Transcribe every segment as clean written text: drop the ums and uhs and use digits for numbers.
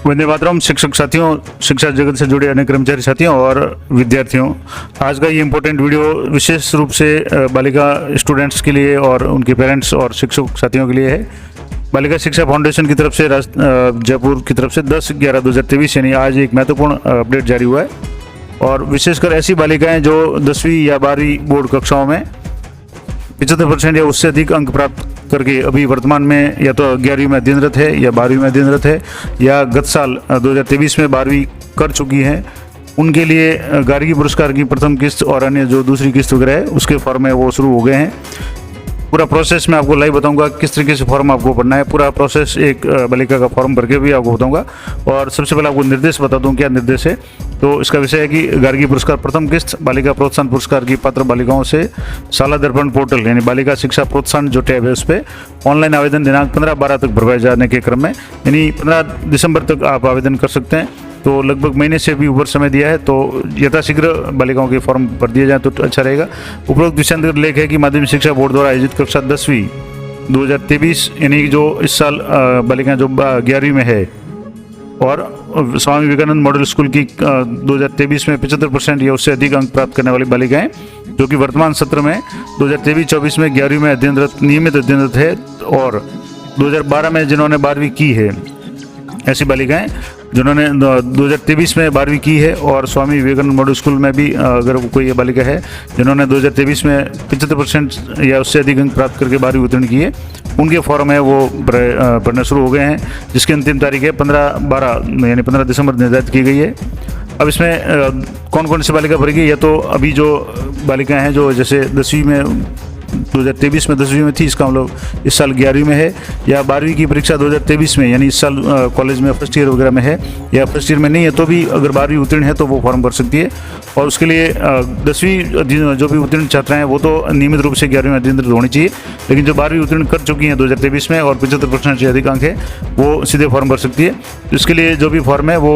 वंदे मातरम। शिक्षक साथियों, शिक्षा जगत से जुड़े अन्य कर्मचारी साथियों और विद्यार्थियों, आज का ये इम्पोर्टेंट वीडियो विशेष रूप से बालिका स्टूडेंट्स के लिए और उनके पेरेंट्स और शिक्षक साथियों के लिए है। बालिका शिक्षा फाउंडेशन की तरफ से जयपुर की तरफ से 10/11/2023 यानी आज एक महत्वपूर्ण अपडेट जारी हुआ है और विशेषकर ऐसी बालिकाएं जो 10वीं या 12वीं बोर्ड कक्षाओं में 75% या उससे अधिक अंक प्राप्त करके अभी वर्तमान में या तो 11वीं में अध्ययनरत है या 12वीं में अध्ययनरत है या गत साल 2023 में 12वीं कर चुकी हैं, उनके लिए गार्गी पुरस्कार की प्रथम किस्त और अन्य जो दूसरी किस्त वगैरह है उसके फॉर्म है वो शुरू हो गए हैं। पूरा प्रोसेस मैं आपको लाइव बताऊंगा किस तरीके से फॉर्म आपको भरना है। पूरा प्रोसेस एक बालिका का फॉर्म भर के भी आपको बताऊंगा और सबसे पहले आपको निर्देश बता दूं क्या निर्देश है। तो इसका विषय है कि गार्गी पुरस्कार प्रथम किस्त बालिका प्रोत्साहन पुरस्कार की पात्र बालिकाओं से शाला दर्पण पोर्टल यानी बालिका शिक्षा प्रोत्साहन जो टैब है उस पर ऑनलाइन आवेदन दिनांक 15/12 तक भरवाए जाने के क्रम में यानी 15 दिसंबर तक आप आवेदन कर सकते हैं। तो लगभग महीने से भी ऊपर समय दिया है, तो यथाशीघ्र बालिकाओं के फॉर्म भर दिए जाए तो अच्छा रहेगा। उपरोक्त दिशा निर्देश लेख है कि माध्यमिक शिक्षा बोर्ड द्वारा आयोजित कक्षा 10वीं 2023 यानी जो इस साल बालिकाएं जो 11वीं में है और स्वामी विवेकानंद मॉडल स्कूल की 2023 में 75% या उससे अधिक अंक प्राप्त करने वाली बालिकाएं जो कि वर्तमान सत्र में 2023-24 में 11वीं में अध्ययनरत नियमित अध्ययनरत है और 2012 में जिन्होंने 12वीं की है, ऐसी बालिकाएं जिन्होंने 2023 में 12वीं की है और स्वामी विवेकानंद मॉडल स्कूल में भी अगर कोई ये बालिका है जिन्होंने 2023 में 75% या उससे अधिक अंक प्राप्त करके 12वीं उत्तीर्ण की है, उनके फॉर्म है वो भरना शुरू हो गए हैं, जिसकी अंतिम तारीख है 15/12 यानी 15 दिसंबर निर्धारित की गई है। अब इसमें कौन कौन सी बालिका भरेगी, या तो अभी जो बालिकाएँ हैं जो जैसे 10वीं में 2023 में 10वीं में थी, इसका हम लोग इस साल 11वीं में है, या 12वीं की परीक्षा 2023 में यानी इस साल कॉलेज में फर्स्ट ईयर वगैरह में है या फर्स्ट ईयर में नहीं है तो भी अगर 12वीं उत्तीर्ण है तो वो फॉर्म भर सकती है। और उसके लिए 10वीं जो भी उत्तीर्ण छात्रा हैं वो तो नियमित रूप से 11वीं में अध्ययनरत होनी चाहिए, लेकिन जो 12वीं उत्तीर्ण कर चुकी हैं 2023 में और 75% से अधिक अंक है वो सीधे फॉर्म भर सकती है। तो इसके लिए जो भी फॉर्म है वो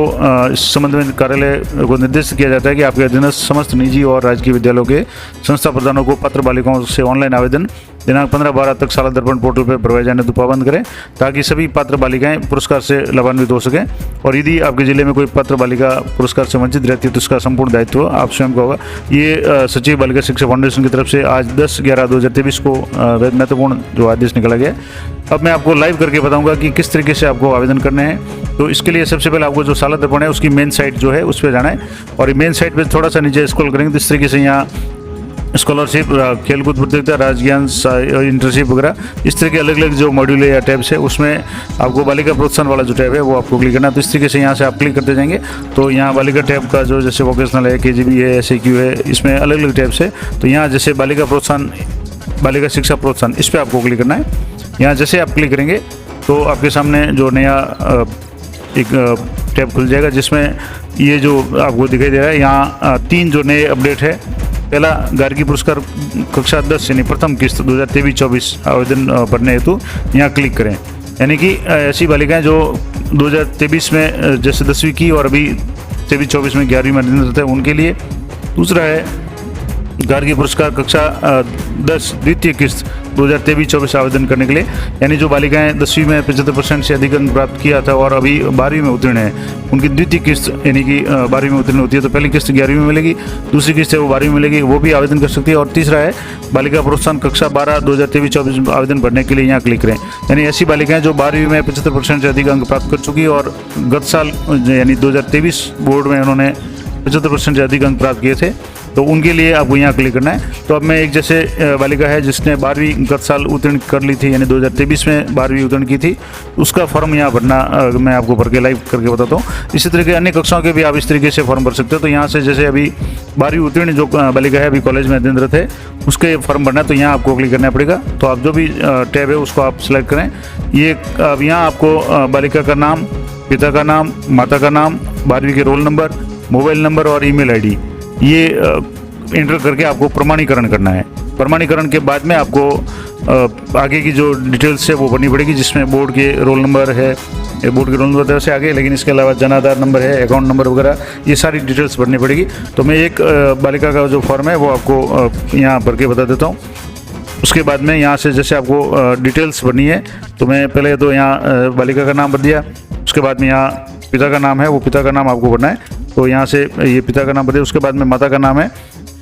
इस संबंध में कार्यालय को निर्देशित किया जाता है कि आपके अधीनस्थ समस्त निजी और राजकीय विद्यालयों के संस्था प्रधानों को पात्र बालिकाओं से ऑनलाइन आवेदन दिनांक 15/12 तक शाला दर्पण पोर्टल पर भरवाए जाने तो पाबंद करें ताकि सभी पात्र बालिकाएं पुरस्कार से लाभान्वित हो सकें। और यदि आपके जिले में कोई पात्र बालिका पुरस्कार से वंचित रहती है तो इसका संपूर्ण दायित्व आप स्वयं का होगा। ये सचिव बालिका शिक्षा फाउंडेशन की तरफ से आज 10/11/2023 को महत्वपूर्ण जो आदेश निकाला गया। अब मैं आपको लाइव करके बताऊंगा कि किस तरीके से आपको आवेदन करने हैं। तो इसके लिए सबसे पहले आपको जो शाला दर्पण है उसकी मेन साइट जो है उस पर जाना है और मेन साइट पर थोड़ा सा नीचे स्क्रॉल करेंगे तो इस तरीके से यहाँ स्कॉलरशिप, खेलकूद प्रतियोगिता, राजज्ञान, इंटर्नशिप वगैरह इस तरह के अलग अलग जो मॉड्यूल है या टैब्स है उसमें आपको बालिका प्रोत्साहन वाला जो टैब है वो आपको क्लिक करना है। तो इस तरीके से यहाँ से आप क्लिक करते जाएंगे तो यहाँ बालिका टैब का जो जैसे वोकेशनल है, KGB है, SAQ है, इसमें अलग अलग टैब्स है। तो यहाँ जैसे बालिका प्रोत्साहन, बालिका शिक्षा प्रोत्साहन इस पर आपको क्लिक करना है। यहाँ जैसे आप क्लिक करेंगे तो आपके सामने जो नया एक टैब खुल जाएगा जिसमें ये जो आपको दिखाई दे रहा है यहाँ 3 जो नए अपडेट है। पहला, गार्गी पुरस्कार कक्षा 10 यानी प्रथम किस्त 2023-24 आवेदन भरने हेतु यहाँ क्लिक करें, यानी कि ऐसी बालिकाएं जो 2023 में जैसे 10वीं की और अभी 23-24 में 11वीं में अध्ययनरत है उनके लिए। दूसरा है गार्गी पुरस्कार कक्षा 10 द्वितीय किस्त 2023-24 आवेदन करने के लिए, यानी जो बालिकाएं 10वीं में 75% से अधिक अंक प्राप्त किया था और अभी 12वीं में उत्तीर्ण है उनकी द्वितीय किस्त यानी कि 12वीं में उत्तीर्ण होती है तो पहली किस्त 11वीं में मिलेगी, दूसरी किस्त है वो 12वीं में मिलेगी, वो भी आवेदन कर सकती है। और तीसरा है बालिका प्रोत्साहन कक्षा 12 2023-24 आवेदन भरने के लिए यहाँ क्लिक करें, यानी ऐसी बालिकाएं जो 12वीं में 75% से अधिक अंक प्राप्त कर चुकी और गत साल यानी 2023 बोर्ड में उन्होंने 75% से अधिक अंक प्राप्त किए थे तो उनके लिए आपको यहाँ क्लिक करना है। तो अब मैं एक जैसे बालिका है जिसने 12वीं गत साल उत्तीर्ण कर ली थी यानी 2023 में 12वीं उत्तीर्ण की थी, उसका फॉर्म यहाँ भरना मैं आपको भर के लाइव करके बताता हूँ। इसी तरह के अन्य कक्षाओं के भी आप इस तरीके से फॉर्म भर सकते हो। तो यहाँ से जैसे अभी 12वीं उत्तीर्ण जो बालिका है अभी कॉलेज में अध्ययनरत है उसके फॉर्म भरना है तो यहाँ आपको क्लिक करना पड़ेगा। तो आप जो भी टैब है उसको आप सिलेक्ट करें। ये अब यहाँ आपको बालिका का नाम, पिता का नाम, माता का नाम, 12वीं के रोल नंबर, मोबाइल नंबर और ईमेल आईडी ये एंटर करके आपको प्रमाणीकरण करना है। प्रमाणीकरण के बाद में आपको आगे की जो डिटेल्स है वो भरनी पड़ेगी, जिसमें बोर्ड के रोल नंबर है, बोर्ड के रोल नंबर से आगे, लेकिन इसके अलावा जन आधार नंबर है, अकाउंट नंबर वगैरह ये सारी डिटेल्स भरनी पड़ेगी। तो मैं एक बालिका का जो फॉर्म है वो आपको यहाँ भर के बता देता हूँ। उसके बाद में यहाँ से जैसे आपको डिटेल्स भरनी है तो मैं पहले तो यहाँ बालिका का नाम भर दिया, उसके बाद में यहाँ पिता का नाम है वो पिता का नाम आपको भरना है। तो यहाँ से ये पिता का नाम भर दिया। उसके बाद में माता का नाम है,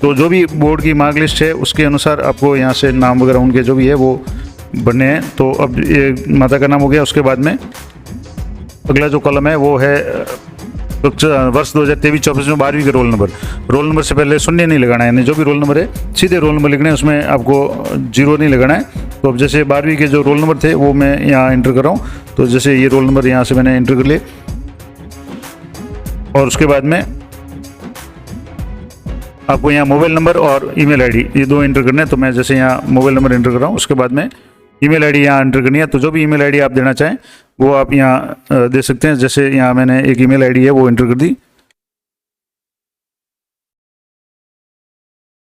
तो जो भी बोर्ड की मार्क लिस्ट है उसके अनुसार आपको यहाँ से नाम वगैरह उनके जो भी है वो भरने हैं। तो अब ये माता का नाम हो गया। उसके बाद में अगला जो कॉलम है वो है वर्ष 2023-24 में 12वीं के रोल नंबर। रोल नंबर से पहले शून्य नहीं लगाना है, यानी जो भी रोल नंबर है सीधे रोल नंबर लिखना है, उसमें आपको 0 नहीं लगाना है। तो अब जैसे 12वीं के जो रोल नंबर थे वो मैं यहाँ एंटर कर रहा हूँ। तो जैसे ये रोल नंबर यहाँ से मैंने एंटर कर लिए और उसके बाद में आपको यहाँ मोबाइल नंबर और ईमेल आईडी ये दो एंटर करने हैं। तो मैं जैसे यहाँ मोबाइल नंबर एंटर कर रहा हूँ, उसके बाद में ईमेल आईडी यहाँ एंटर करनी है। तो जो भी ईमेल आईडी आप देना चाहें वो आप यहाँ दे सकते हैं। जैसे यहाँ मैंने एक ईमेल आईडी है वो एंटर कर दी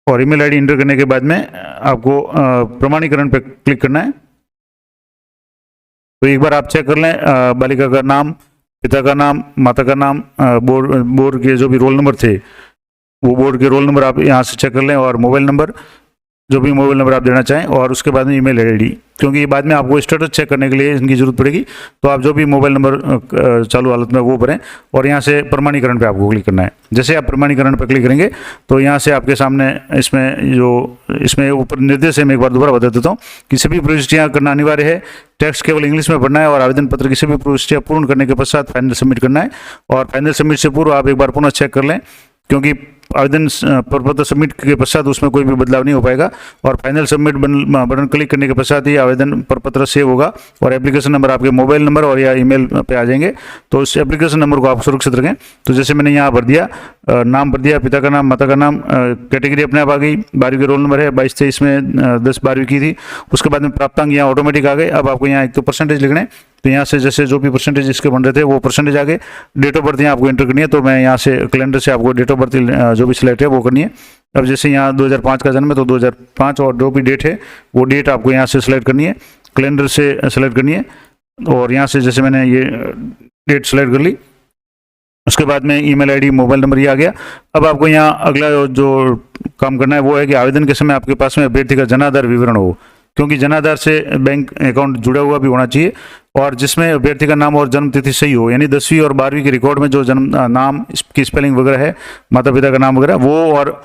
और ईमेल आईडी एंटर करने के बाद में आपको प्रमाणीकरण पर क्लिक करना है। तो एक बार आप चेक कर लें बालिका का नाम, पिता का नाम, माता का नाम, बोर्ड के जो भी रोल नंबर थे वो बोर्ड के रोल नंबर आप यहाँ से चेक कर लें और मोबाइल नंबर, जो भी मोबाइल नंबर आप देना चाहें, और उसके बाद में ईमेल आईडी, क्योंकि बाद में आपको स्टेटस चेक करने के लिए इनकी जरूरत पड़ेगी। तो आप जो भी मोबाइल नंबर चालू हालत में वो भरें और यहाँ से प्रमाणीकरण पे आपको क्लिक करना है। जैसे आप प्रमाणीकरण पर क्लिक करेंगे तो यहाँ से आपके सामने इसमें ऊपर निर्देश है, मैं एक बार दोबारा बता देता हूँ कि सभी प्रविष्टियाँ करना अनिवार्य है, टेक्स्ट केवल इंग्लिश में पढ़ना है और आवेदन पत्र की सभी प्रविष्टियाँ पूर्ण करने के पश्चात फाइनल सबमिट करना है। और फाइनल सबमिट से पूर्व आप एक बार पुनः चेक कर लें, क्योंकि आवेदन प्रपत्र सबमिट के पश्चात उसमें कोई भी बदलाव नहीं हो पाएगा। और फाइनल सबमिट बटन क्लिक करने के पश्चात ही आवेदन प्रपत्र सेव होगा और एप्लीकेशन नंबर आपके मोबाइल नंबर और या ईमेल पे आ जाएंगे। तो उस एप्लीकेशन नंबर को आप सुरक्षित रखें। तो जैसे मैंने यहाँ भर दिया, नाम भर दिया, पिता का नाम, माता का नाम, कैटेगरी अपने आप आ गई, 12वीं के रोल नंबर है 22-23 में 10-12वीं की थी। उसके बाद में प्राप्तांक यहाँ ऑटोमेटिक आ गए। अब आपको यहाँ एक तो परसेंटेज लिखना है, तो यहाँ से जैसे जो भी परसेंटेज इसके बन रहे थे वो परसेंटेज आ गए। डेट ऑफ बर्थ यहाँ आपको एंटर करनी है, तो मैं यहाँ से कैलेंडर से आपको डेट ऑफ बर्थ जो भी सिलेक्ट है वो करनी है। अब जैसे यहाँ 2005 का जन्म है तो 2005 और जो भी डेट है वो डेट आपको यहाँ से सिलेक्ट करनी है, कैलेंडर से सिलेक्ट करनी है। और यहाँ से जैसे मैंने ये डेट सिलेक्ट कर ली, उसके बाद में ईमेल आईडी, मोबाइल नंबर ये आ गया। अब आपको यहाँ अगला जो काम करना है वो है कि आवेदन के समय आपके पास में अभ्यर्थी का जनाधार विवरण हो, क्योंकि जनाधार से बैंक अकाउंट जुड़ा हुआ भी होना चाहिए और जिसमें अभ्यर्थी का नाम और जन्म तिथि सही हो, यानी 10वीं और 12वीं के रिकॉर्ड में जो जन्म नाम की स्पेलिंग वगैरह है, माता पिता का नाम वगैरह वो और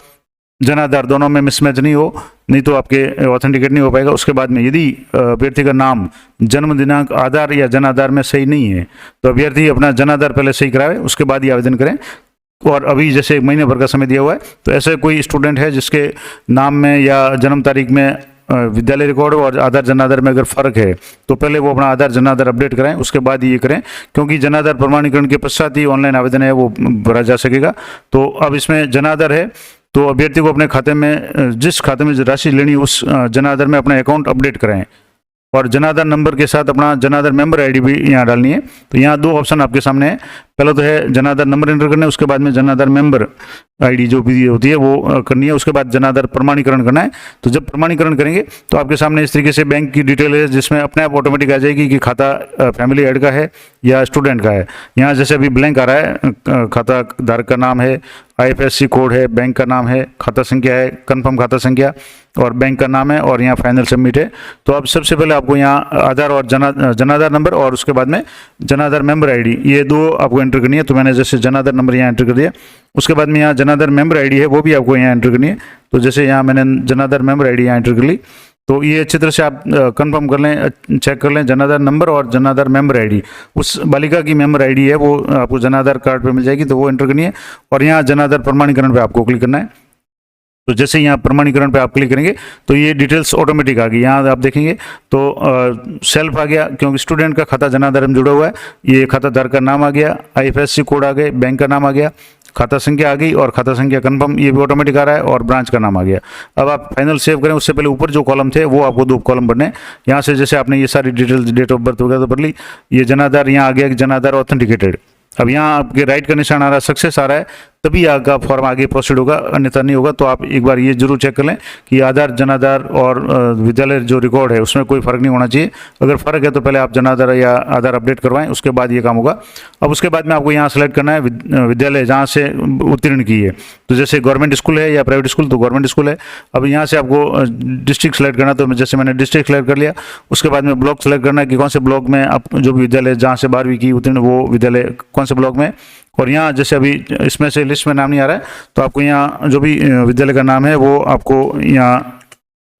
जनाधार दोनों में मिसमैच नहीं हो, नहीं तो आपके ऑथेंटिकेट नहीं हो पाएगा। उसके बाद में यदि अभ्यर्थी का नाम, जन्म दिनांक आधार या जनाधार में सही नहीं है तो अभ्यर्थी अपना जनाधार पहले सही करावे, उसके बाद ही आवेदन करें। और अभी जैसे 1 महीने भर का समय दिया हुआ है, तो ऐसे कोई स्टूडेंट है जिसके नाम में या जन्म तारीख में विद्यालय रिकॉर्ड और आधार जनाधार में अगर फ़र्क है तो पहले वो अपना आधार जनाधार अपडेट कराएं, उसके बाद ही ये करें, क्योंकि जनाधार प्रमाणीकरण के पश्चात ही ऑनलाइन आवेदन है वो भरा जा सकेगा। तो अब इसमें जनाधार है तो अभ्यर्थी को अपने खाते में, जिस खाते में राशि लेनी उस जनाधार में अपना अकाउंट अपडेट कराएं और जनाधार नंबर के साथ अपना जनाधार मेंबर आईडी भी यहाँ डालनी है। तो यहाँ 2 ऑप्शन आपके सामने है, पहला तो है जनाधार नंबर एंटर करना है, उसके बाद में जनाधार मेंबर आईडी जो भी होती है वो करनी है, उसके बाद जनाधार प्रमाणीकरण करना है। तो जब प्रमाणीकरण करेंगे तो आपके सामने इस तरीके से बैंक की डिटेल है, जिसमें अपने आप ऑटोमेटिक आ जाएगी कि खाता फैमिली एड का है या स्टूडेंट का है। यहाँ जैसे अभी ब्लैंक आ रहा है, खाता धारक का नाम है, IFSC कोड है, बैंक का नाम है, खाता संख्या है, कन्फर्म खाता संख्या और बैंक का नाम है और यहाँ फाइनल सबमिट है। तो अब सबसे पहले आपको यहाँ आधार और जनाधार नंबर और उसके बाद में जनाधार मेंबर आईडी ये 2 आपको एंटर करनी है। तो मैंने जैसे जनाधार नंबर यहाँ एंटर कर दिया, उसके बाद में यहाँ जनाधार मेंबर आईडी है वो भी आपको यहाँ एंटर करनी है। तो जैसे यहाँ मैंने जनाधार मेंबर आईडी यहाँ एंटर कर ली, तो ये अच्छी तरह से आप कंफर्म कर लें, चेक कर लें जनाधार नंबर और जनाधार मेंबर आईडी, उस बालिका की मेंबर आईडी है वो आपको जनाधार कार्ड पे मिल जाएगी, तो वो एंटर करनी है। और यहाँ जनाधार प्रमाणीकरण पे आपको क्लिक करना है। तो जैसे यहाँ प्रमाणीकरण पे आप क्लिक करेंगे तो ये डिटेल्स ऑटोमेटिक आ गई। यहाँ आप देखेंगे तो सेल्फ आ गया, क्योंकि स्टूडेंट का खाता जनाधार में जुड़ा हुआ है, ये खाता धारक का नाम आ गया, IFSC कोड आ गए, बैंक का नाम आ गया, खाता संख्या आ गई और खाता संख्या कन्फर्म ये भी ऑटोमेटिक आ रहा है और ब्रांच का नाम आ गया। अब आप फाइनल सेव करें उससे पहले ऊपर जो कॉलम थे वो आपको 2 कॉलम भरने। यहाँ से जैसे आपने ये सारी डिटेल्स, डेट ऑफ बर्थ वगैरह तो भर ली, ये जनाधार यहाँ आ गया कि जनाधार ऑथेंटिकेटेड। अब यहाँ आपके राइट का निशान आ रहा है, सक्सेस आ रहा है, तभी आपका फॉर्म आगे प्रोसीड होगा, अन्यथा नहीं होगा। तो आप एक बार ये जरूर चेक कर लें कि आधार, जन आधार और विद्यालय जो रिकॉर्ड है उसमें कोई फ़र्क नहीं होना चाहिए। अगर फ़र्क है तो पहले आप जन आधार या आधार अपडेट करवाएं, उसके बाद ये काम होगा। अब उसके बाद में आपको यहाँ सेलेक्ट करना है विद्यालय जहाँ से उत्तीर्ण की है। तो जैसे गवर्नमेंट स्कूल है या प्राइवेट स्कूल, तो गवर्नमेंट स्कूल है। अब यहाँ से आपको डिस्ट्रिक्ट सेलेक्ट करना, तो जैसे मैंने डिस्ट्रिक्ट सेलेक्ट कर लिया। उसके बाद में ब्लॉक सेलेक्ट करना है कि कौन से ब्लॉक में आप जो भी विद्यालय जहाँ से 12वीं की उत्तीर्ण वो विद्यालय कौन से ब्लॉक में। और यहाँ जैसे अभी इसमें से लिस्ट में नाम नहीं आ रहा है, तो आपको यहाँ जो भी विद्यालय का नाम है वो आपको यहाँ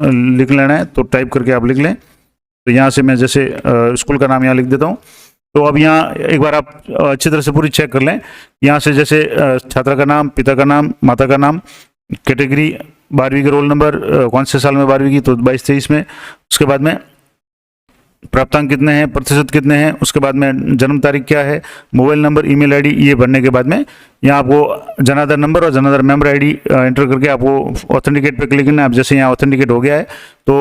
लिख लेना है। तो टाइप करके आप लिख लें। तो यहाँ से मैं जैसे स्कूल का नाम यहाँ लिख देता हूँ। तो अब यहाँ एक बार आप अच्छी तरह से पूरी चेक कर लें। यहाँ से जैसे छात्रा का नाम, पिता का नाम, माता का नाम, कैटेगरी, 12वीं के रोल नंबर, कौन से साल में 12वीं की, तो 22-23 में। उसके बाद में प्राप्तांक कितने हैं, प्रतिशत कितने हैं। उसके बाद में जन्म तारीख क्या है, मोबाइल नंबर, ईमेल आईडी, ये भरने के बाद में यहाँ आपको जनाधार नंबर और जनाधार मेंबर आईडी एंटर करके आपको ऑथेंटिकेट पे क्लिक करना है। अब जैसे यहाँ ऑथेंटिकेट हो गया है तो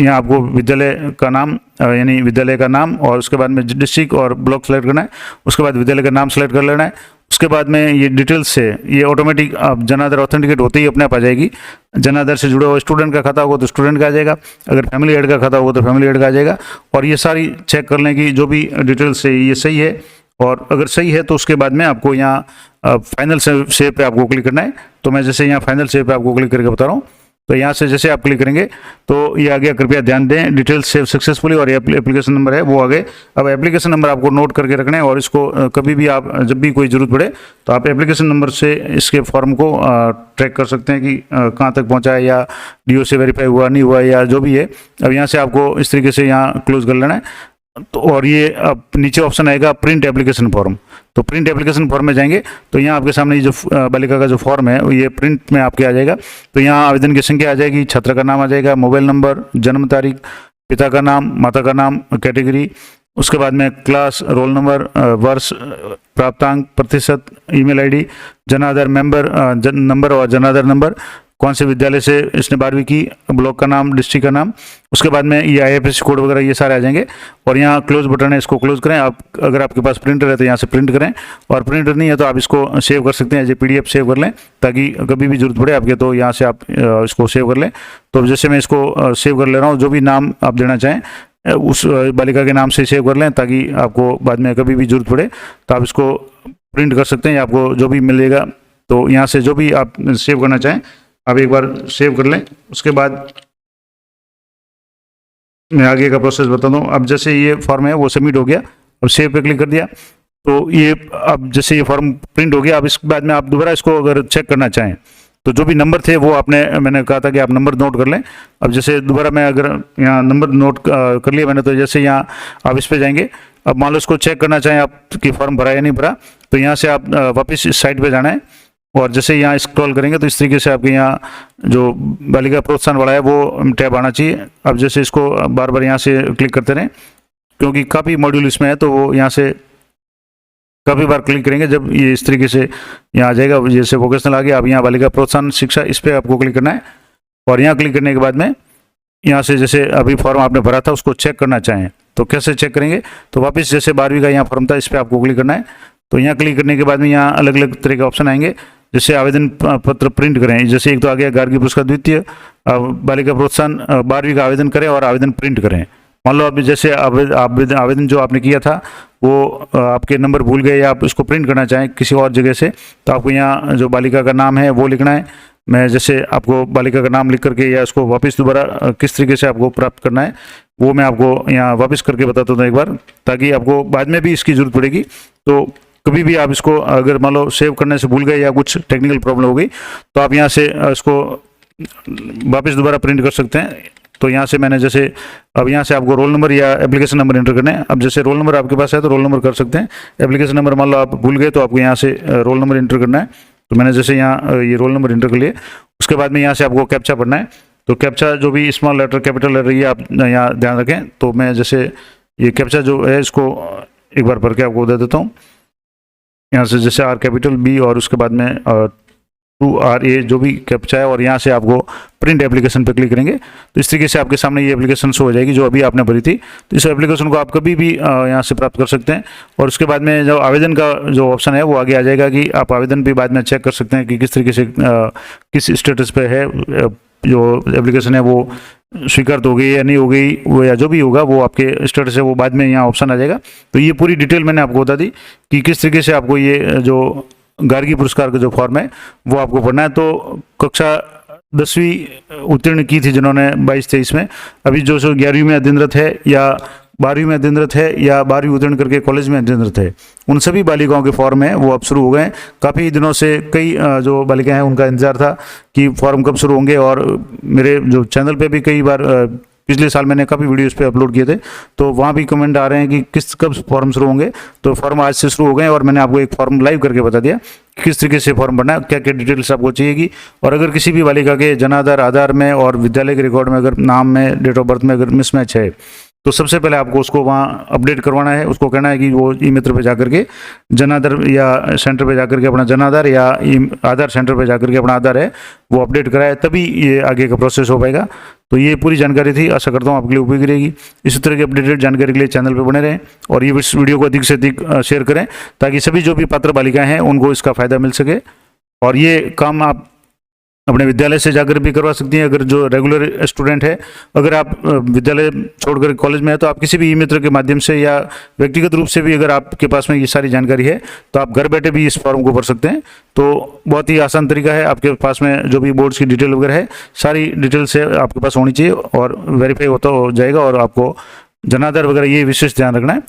यहाँ आपको विद्यालय का नाम यानी विद्यालय का नाम और उसके बाद में डिस्ट्रिक्ट और ब्लॉक सेलेक्ट करना है। उसके बाद विद्यालय का नाम सेलेक्ट कर लेना है। उसके बाद में ये डिटेल्स से ये ऑटोमेटिक आप जनाधार ऑथेंटिकेट होते ही अपने आप आ जाएगी। जनाधार से जुड़ा हुआ स्टूडेंट का खाता होगा तो स्टूडेंट का आ जाएगा, अगर फैमिली एड का खाता होगा तो फैमिली एड का आ जाएगा। और ये सारी चेक कर लें कि जो भी डिटेल्स है ये सही है, और अगर सही है तो उसके बाद में आपको यहाँ फाइनल सेव पे आपको क्लिक करना है। तो मैं जैसे यहाँ फाइनल सेव पे आपको क्लिक करके बता रहा हूँ। तो यहाँ से जैसे आप क्लिक करेंगे तो ये आ गया, कृपया ध्यान दें डिटेल्स सेव सक्सेसफुली, और ये एप्लीकेशन नंबर है वो आ गए। अब एप्लीकेशन नंबर आपको नोट करके रखना है, और इसको कभी भी आप जब भी कोई ज़रूरत पड़े तो आप एप्लीकेशन नंबर से इसके फॉर्म को ट्रैक कर सकते हैं कि कहाँ तक पहुँचा है, या DO से वेरीफाई हुआ नहीं हुआ, या जो भी है। अब यहाँ से आपको इस तरीके से यहाँ क्लोज कर लेना है। तो और ये अब नीचे ऑप्शन आएगा प्रिंट एप्लीकेशन फॉर्म। तो प्रिंट एप्लीकेशन फॉर्म में जाएंगे तो यहाँ आपके सामने ये जो बालिका का जो फॉर्म है ये प्रिंट में आपके आ जाएगा। तो यहाँ आवेदन की संख्या आ जाएगी, छात्र का नाम आ जाएगा, मोबाइल नंबर, जन्म तारीख, पिता का नाम, माता का नाम, कैटेगरी, उसके बाद में क्लास, रोल नंबर, वर्ष, प्राप्तांक, प्रतिशत, email ID, Jan Aadhaar member number और जन आधार नंबर, कौन से विद्यालय से इसने 12वीं की, ब्लॉक का नाम, डिस्ट्रिक्ट का नाम। उसके बाद में ये IFSC कोड वगैरह ये सारे आ जाएंगे। और यहाँ क्लोज बटन है, इसको क्लोज करें। आप अगर आपके पास प्रिंटर है तो यहाँ से प्रिंट करें, और प्रिंटर नहीं है तो आप इसको सेव कर सकते हैं, एज ए PDF सेव कर लें, ताकि कभी भी जरूरत पड़े आपके तो यहाँ से आप इसको सेव कर लें। तो जैसे मैं इसको सेव कर ले रहा हूँ, जो भी नाम आप देना चाहें उस बालिका के नाम से सेव कर लें, ताकि आपको बाद में कभी भी जरूरत पड़े तो आप इसको प्रिंट कर सकते हैं, या आपको जो भी मिलेगा। तो यहाँ से जो भी आप सेव करना चाहें आप एक बार सेव कर लें। उसके बाद मैं आगे का प्रोसेस बता दूं। अब जैसे ये फॉर्म है वो सबमिट हो गया, अब सेव पे क्लिक कर दिया तो ये अब जैसे ये फॉर्म प्रिंट हो गया। अब इसके बाद में आप दोबारा इसको अगर चेक करना चाहें तो जो भी नंबर थे वो मैंने कहा था कि आप नंबर नोट कर लें। अब जैसे दोबारा मैं अगर यहाँ नंबर नोट कर लिया मैंने, तो जैसे यहाँ आप इस पर जाएंगे। अब मान लो इसको चेक करना चाहें आप कि फॉर्म भरा या नहीं भरा, तो यहाँ से आप वापस इस साइट पर जाना है, और जैसे यहाँ स्क्रॉल करेंगे तो इस तरीके से आपके यहाँ जो बालिका प्रोत्साहन वाला है वो टैब आना चाहिए। अब जैसे इसको बार बार यहाँ से क्लिक करते रहें, क्योंकि काफ़ी मॉड्यूल इसमें है तो वो यहाँ से काफ़ी बार क्लिक करेंगे जब ये इस तरीके से यहाँ आ जाएगा। जैसे वोकेशनल आ गया, अब यहाँ बालिका प्रोत्साहन शिक्षा, इस पर आपको क्लिक करना है। और यहाँ क्लिक करने के बाद में यहाँ से जैसे अभी फॉर्म आपने भरा था उसको चेक करना चाहें तो कैसे चेक करेंगे, तो वापस जैसे 12वीं का यहाँ फॉर्म था इस पर आपको क्लिक करना है। तो यहाँ क्लिक करने के बाद में यहाँ अलग अलग तरह के ऑप्शन आएंगे, जैसे आवेदन पत्र प्रिंट करें। जैसे एक तो आ गया गार्गी पुरस्कार द्वितीय, बालिका प्रोत्साहन 12वीं का आवेदन करें और आवेदन प्रिंट करें। मान लो अभी जैसे आवेदन जो आपने किया था वो आपके नंबर भूल गए या आप इसको प्रिंट करना चाहें किसी और जगह से, तो आपको यहाँ जो बालिका का नाम है वो लिखना है। मैं जैसे आपको बालिका का नाम लिख करके या इसको वापस दोबारा किस तरीके से आपको प्राप्त करना है वो मैं आपको यहाँ वापस करके बताता हूँ एक बार, ताकि आपको बाद में भी इसकी ज़रूरत पड़ेगी। तो कभी भी आप इसको अगर मान लो सेव करने से भूल गए या कुछ टेक्निकल प्रॉब्लम हो गई तो आप यहाँ से इसको वापस दोबारा प्रिंट कर सकते हैं। तो यहाँ से मैंने जैसे अब यहाँ से आपको रोल नंबर या एप्लीकेशन नंबर एंटर करना है। अब जैसे रोल नंबर आपके पास है तो रोल नंबर कर सकते हैं, एप्लीकेशन नंबर मान लो आप भूल गए तो आपको यहाँ से रोल नंबर एंटर करना है। तो मैंने जैसे यहाँ ये रोल नंबर एंटर कर लिए। उसके बाद में यहाँ से आपको कैप्चा पढ़ना है। तो कैप्चा जो भी स्मॉल लेटर कैपिटल लेटर ये आप यहाँ ध्यान रखें। तो मैं जैसे ये कैप्चा जो है इसको एक बार भर के आपको दे देता हूँ। यहाँ से जैसे R कैपिटल B और उसके बाद में 2RA जो भी कैप्चा है, और यहाँ से आपको प्रिंट एप्लीकेशन पे क्लिक करेंगे तो इस तरीके से आपके सामने ये एप्लीकेशन शो हो जाएगी जो अभी आपने भरी थी। तो इस एप्लीकेशन को आप कभी भी यहाँ से प्राप्त कर सकते हैं। और उसके बाद में जो आवेदन का जो ऑप्शन है वो आगे आ जाएगा कि आप आवेदन भी बाद में चेक कर सकते हैं कि किस तरीके से किस स्टेटस पे है, जो एप्लीकेशन है वो स्वीकृत हो गई या नहीं हो गई, वो या जो भी होगा वो आपके स्टेटस है वो बाद में यहाँ ऑप्शन आ जाएगा। तो ये पूरी डिटेल मैंने आपको बता दी कि किस तरीके से आपको ये जो गार्गी पुरस्कार का जो फॉर्म है वो आपको भरना है। तो कक्षा 10वीं उत्तीर्ण की थी जिन्होंने 22-23 में, अभी जो 11वीं में अध्ययनरत है या 12वीं में अध्ययनरत है या 12वीं उत्तीर्ण करके कॉलेज में अध्ययनरत है, उन सभी बालिकाओं के फॉर्म हैं वो अब शुरू हो गए हैं। काफ़ी दिनों से कई जो बालिकाएं हैं उनका इंतजार था कि फॉर्म कब शुरू होंगे, और मेरे जो चैनल पे भी कई बार पिछले साल मैंने काफ़ी वीडियोस पे अपलोड किए थे, तो वहाँ भी कमेंट आ रहे हैं कि कब फॉर्म शुरू होंगे। तो फॉर्म आज से शुरू हो गए और मैंने आपको एक फॉर्म लाइव करके बता दिया किस तरीके से फॉर्म भरना है, क्या क्या डिटेल्स आपको चाहिएगी। और अगर किसी भी बालिका के जनाधार, आधार में और विद्यालय के रिकॉर्ड में अगर नाम में, डेट ऑफ बर्थ में अगर मिसमैच है तो सबसे पहले आपको उसको वहाँ अपडेट करवाना है। उसको कहना है कि वो ई मित्र पे जाकर के जनाधार या सेंटर पे जाकर के अपना जनाधार या आधार सेंटर पे जाकर के अपना आधार है वो अपडेट कराए, तभी ये आगे का प्रोसेस हो पाएगा। तो ये पूरी जानकारी थी, आशा करता हूँ आपके लिए उपयोगी रहेगी। इसी तरह की अपडेटेड जानकारी के लिए चैनल पर बने रहें और ये इस वीडियो को अधिक से अधिक शेयर करें ताकि सभी जो भी पात्र बालिकाएँ हैं उनको इसका फ़ायदा मिल सके। और ये काम आप अपने विद्यालय से जाकर भी करवा सकती हैं। अगर जो रेगुलर स्टूडेंट है, अगर आप विद्यालय छोड़कर कॉलेज में है तो आप किसी भी ई मित्र के माध्यम से या व्यक्तिगत रूप से भी अगर आपके पास में ये सारी जानकारी है तो आप घर बैठे भी इस फॉर्म को भर सकते हैं। तो बहुत ही आसान तरीका है, आपके पास में जो भी बोर्ड्स की डिटेल वगैरह है सारी डिटेल से आपके पास होनी चाहिए और वेरीफाई होता हो जाएगा, और आपको जनाधार वगैरह ये विशेष ध्यान रखना है।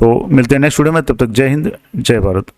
तो मिलते हैं नेक्स्ट वीडियो में, तब तक जय हिंद, जय भारत।